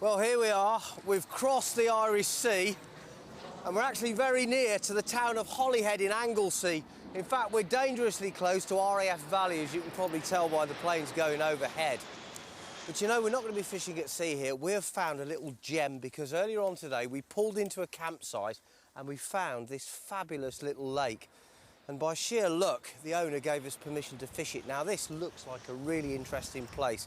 Well, here we are. We've crossed the Irish Sea and we're actually very near to the town of Holyhead in Anglesey. In fact, we're dangerously close to RAF Valley, as you can probably tell by the planes going overhead. But you know, we're not going to be fishing at sea here. We have found a little gem because earlier on today we pulled into a campsite and we found this fabulous little lake. And by sheer luck, the owner gave us permission to fish it. Now, this looks like a really interesting place.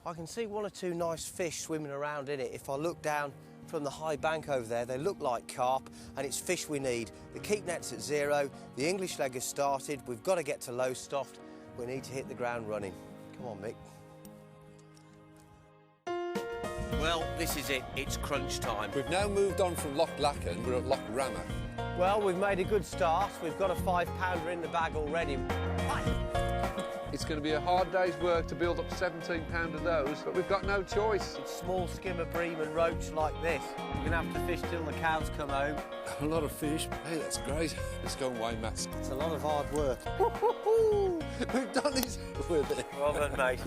I can see one or two nice fish swimming around in it. If I look down from the high bank over there, they look like carp, and it's fish we need. The keep net's at 0, the English leg has started, we've got to get to Lowestoft, we need to hit the ground running. Come on, Mick. Well, this is it, it's crunch time. We've now moved on from Loch Lachan, we're at Loch Rama. Well, we've made a good start, we've got a 5-pounder in the bag already. It's going to be a hard day's work to build up 17 pound of those, but we've got no choice. It's small skimmer, bream and roach like this. We're going to have to fish till the cows come home. A lot of fish. Hey, that's great. Let's go and weigh Mats. It's a lot of hard work. We've done this with it. Well done, mate.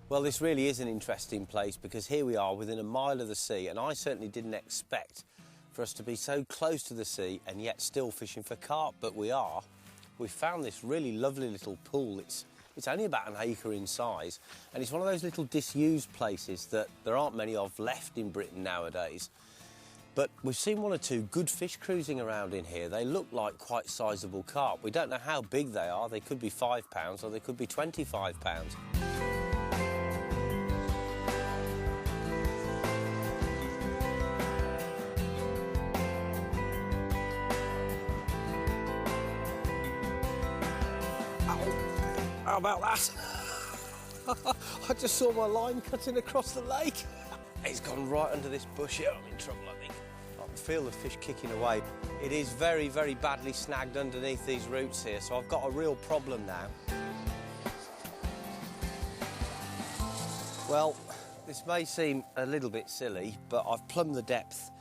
Well, this really is an interesting place because here we are within a mile of the sea, and I certainly didn't expect for us to be so close to the sea and yet still fishing for carp, but we are. We found this really lovely little pool. It's only about an acre in size, and it's one of those little disused places that there aren't many of left in Britain nowadays. But we've seen one or two good fish cruising around in here. They look like quite sizable carp. We don't know how big they are. They could be 5 pounds or they could be 25 pounds. How about that? I just saw my line cutting across the lake. It's gone right under this bush here. I'm in trouble, I think. I can feel the fish kicking away. It is very, very badly snagged underneath these roots here, so I've got a real problem now. Well, this may seem a little bit silly, but I've plumbed the depth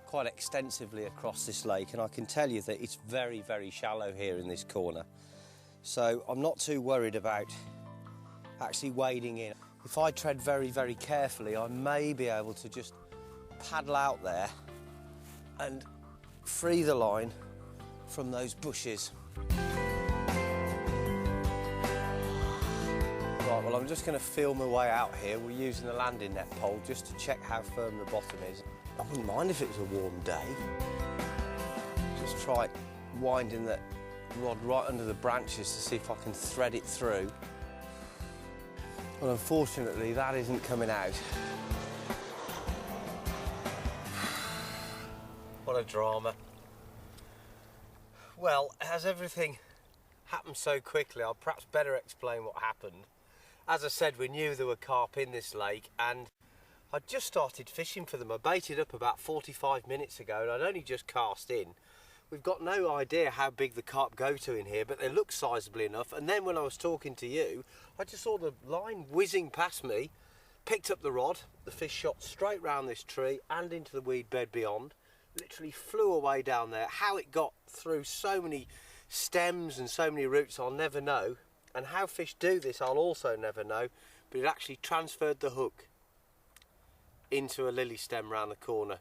quite extensively across this lake, and I can tell you that it's very, very shallow here in this corner. So I'm not too worried about actually wading in. If I tread very, very carefully, I may be able to just paddle out there and free the line from those bushes. Right, well, I'm just going to feel my way out here. We're using the landing net pole just to check how firm the bottom is. I wouldn't mind if it was a warm day. Just try winding the rod right under the branches to see if I can thread it through. Well, unfortunately, that isn't coming out. What a drama. Well, as everything happened so quickly, I'll perhaps better explain what happened. As I said, we knew there were carp in this lake, and I'd just started fishing for them. I baited up about 45 minutes ago, and I'd only just cast in. We've got no idea how big the carp go to in here, but they look sizable enough. And then when I was talking to you, I just saw the line whizzing past me, picked up the rod, the fish shot straight round this tree and into the weed bed beyond, literally flew away down there. How it got through so many stems and so many roots, I'll never know. And how fish do this, I'll also never know. But it actually transferred the hook into a lily stem round the corner.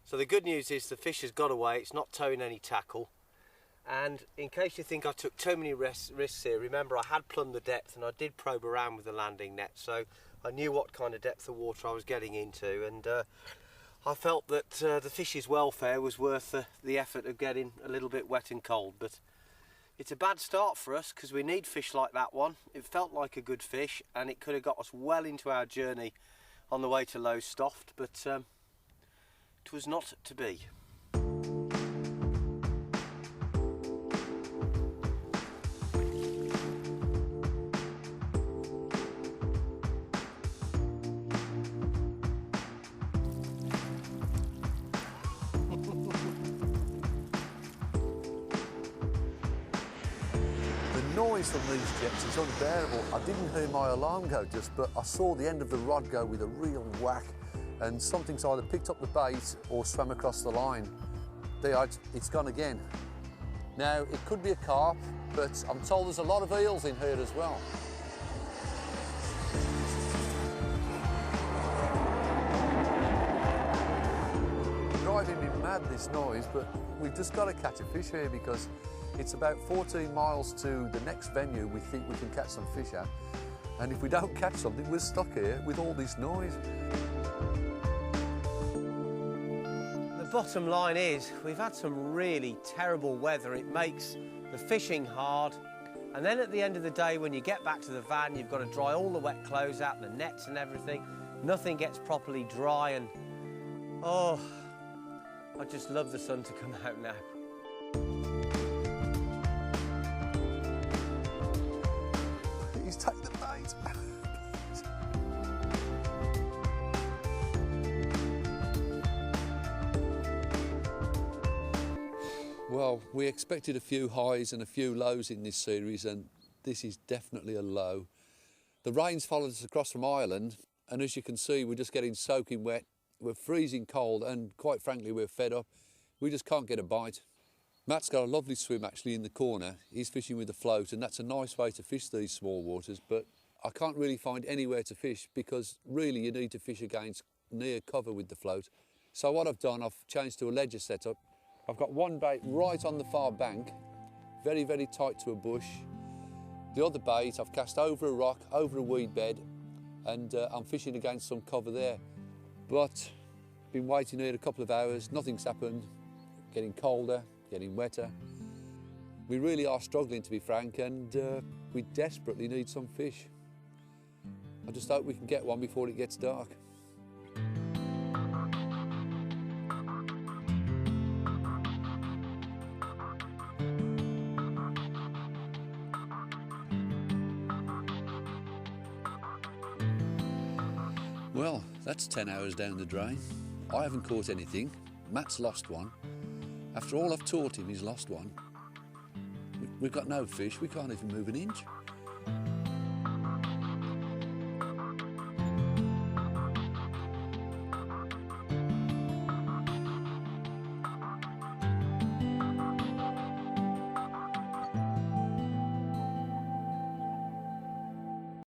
So the good news is the fish has got away, it's not towing any tackle. And in case you think I took too many risks here, remember I had plumbed the depth and I did probe around with the landing net, so I knew what kind of depth of water I was getting into, and I felt that the fish's welfare was worth the effort of getting a little bit wet and cold. But it's a bad start for us because we need fish like that one. It felt like a good fish and it could have got us well into our journey on the way to Lowestoft, but it was not to be. The noise from these jets is unbearable. I didn't hear my alarm go just, but I saw the end of the rod go with a real whack, and something's either picked up the bait or swam across the line. There, it's gone again. Now, it could be a carp, but I'm told there's a lot of eels in here as well. Driving me mad, this noise, but we've just got to catch a fish here because it's about 14 miles to the next venue we think we can catch some fish at. And if we don't catch something, we're stuck here with all this noise. The bottom line is we've had some really terrible weather. It makes the fishing hard. And then at the end of the day, when you get back to the van, you've got to dry all the wet clothes out, the nets and everything. Nothing gets properly dry and, oh, I just love the sun to come out now. He's taken the bait. Well, we expected a few highs and a few lows in this series, and this is definitely a low. The rain's followed us across from Ireland, and as you can see, we're just getting soaking wet. We're freezing cold, and quite frankly, we're fed up. We just can't get a bite. Matt's got a lovely swim actually in the corner. He's fishing with a float, and that's a nice way to fish these small waters, but I can't really find anywhere to fish because really you need to fish against near cover with the float. So what I've done, I've changed to a ledger setup. I've got one bait right on the far bank, very, very tight to a bush. The other bait I've cast over a rock, over a weed bed, and I'm fishing against some cover there. But been waiting here a couple of hours, nothing's happened, getting colder, getting wetter. We really are struggling, to be frank, and we desperately need some fish. I just hope we can get one before it gets dark. Well, that's 10 hours down the drain. I haven't caught anything. Matt's lost one. After all I've taught him, he's lost one. We've got no fish. We can't even move an inch.